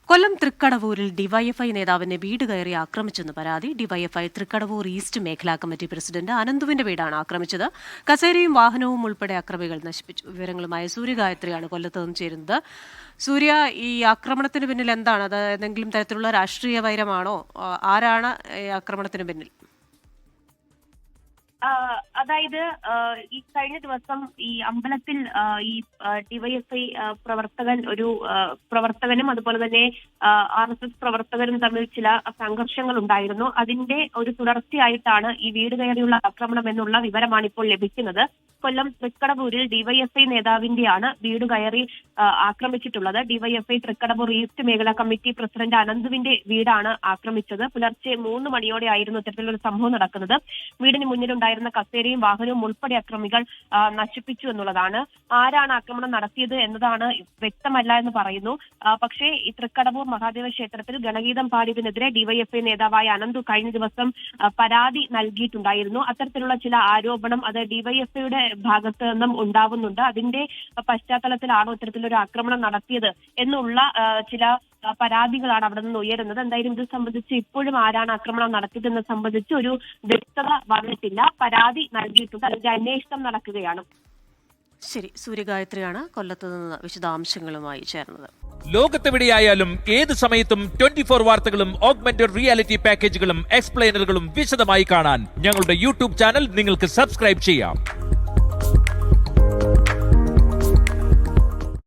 കൊല്ലം തൃക്കടവൂരിൽ DYFI നേതാവിനെ വീട് കയറി ആക്രമിച്ചെന്ന് പരാതി. ഡിവൈഎഫ്ഐ തൃക്കടവൂർ ഈസ്റ്റ് മേഖലാ കമ്മിറ്റി പ്രസിഡന്റ് അനന്തുവിന്റെ വീടാണ് ആക്രമിച്ചത്. കസേരയും വാഹനവും ഉൾപ്പെടെ അക്രമികൾ നശിപ്പിച്ചു. വിവരങ്ങളുമായി സൂര്യഗായത്രിയാണ് കൊല്ലത്ത് നിന്ന് ചേരുന്നത്. സൂര്യ, ഈ ആക്രമണത്തിന് പിന്നിൽ എന്താണ്? അത് ഏതെങ്കിലും തരത്തിലുള്ള രാഷ്ട്രീയ വൈരമാണോ? ആരാണ് ഈ ആക്രമണത്തിന് പിന്നിൽ? അതായത് ഈ കഴിഞ്ഞ ദിവസം ഈ അമ്പലത്തിൽ ഈ ഡിവൈഎഫ്ഐ പ്രവർത്തകനും അതുപോലെ തന്നെ RSS പ്രവർത്തകരും തമ്മിൽ ചില സംഘർഷങ്ങൾ ഉണ്ടായിരുന്നു. അതിന്റെ ഒരു തുടർച്ചയായിട്ടാണ് ഈ വീട് കയറിയുള്ള ആക്രമണം എന്നുള്ള വിവരമാണ് ഇപ്പോൾ ലഭിക്കുന്നത്. കൊല്ലം തൃക്കടവൂരിൽ ഡിവൈഎഫ്ഐ നേതാവിന്റെയാണ് വീട് കയറി ആക്രമിച്ചിട്ടുള്ളത്. ഡിവൈഎഫ്ഐ തൃക്കടവൂർ ഈസ്റ്റ് മേഖലാ കമ്മിറ്റി പ്രസിഡന്റ് അനന്തുവിന്റെ വീടാണ് ആക്രമിച്ചത്. പുലർച്ചെ 3 മണിയോടെയായിരുന്നു ഇത്തരത്തിലൊരു സംഭവം നടക്കുന്നത്. വീടിന് മുന്നിലുണ്ടായിരുന്ന കസേരയും വാഹനവും ഉൾപ്പെടെ അക്രമികൾ നശിപ്പിച്ചു എന്നുള്ളതാണ്. ആരാണ് ആക്രമണം നടത്തിയത് എന്നതാണ് വ്യക്തമല്ല എന്ന് പറയുന്നു. പക്ഷേ ഈ തൃക്കടവൂർ മഹാദേവ ക്ഷേത്രത്തിൽ ഗണഗീതം പാടിയതിനെതിരെ ഡിവൈഎഫ്ഐ നേതാവായ അനന്തു കഴിഞ്ഞ ദിവസം പരാതി നൽകിയിട്ടുണ്ടായിരുന്നു. അത്തരത്തിലുള്ള ചില ആരോപണം അത് ഡിവൈഎഫ്ഐയുടെ ഭാഗത്ത് നിന്നും ഉണ്ടാവുന്നുണ്ട്. അതിന്റെ പശ്ചാത്തലത്തിലാണോ ഇത്തരത്തിലൊരു ആക്രമണം നടത്തിയത് എന്നുള്ള ചില പരാതികളാണ് അവിടെ നിന്ന് ഉയരുന്നത്. എന്തായാലും ഇത് സംബന്ധിച്ച് ഇപ്പോഴും ആരാണ് ആക്രമണം നടത്തിയതെന്ന് സംബന്ധിച്ച് ഒരു വ്യക്തത വന്നിട്ടില്ല. പരാതി നൽകിയിട്ടുണ്ട്. അതിന്റെ അന്വേഷണം നടക്കുകയാണ്. ശരി, സൂര്യഗായത്രിയാണ് കൊല്ലത്ത് നിന്ന് വിശദാംശങ്ങളുമായി ചേർന്നത്. ലോകത്തെവിടെയായാലും ഏത് സമയത്തും 24 വാർത്തകളും ഓഗ്മെന്റഡ് റിയാലിറ്റി പാക്കേജുകളും എക്സ്പ്ലെയിനറുകളും വിശദമായി കാണാൻ ഞങ്ങളുടെ യൂട്യൂബ് ചാനൽ നിങ്ങൾക്ക് സബ്സ്ക്രൈബ് ചെയ്യാം.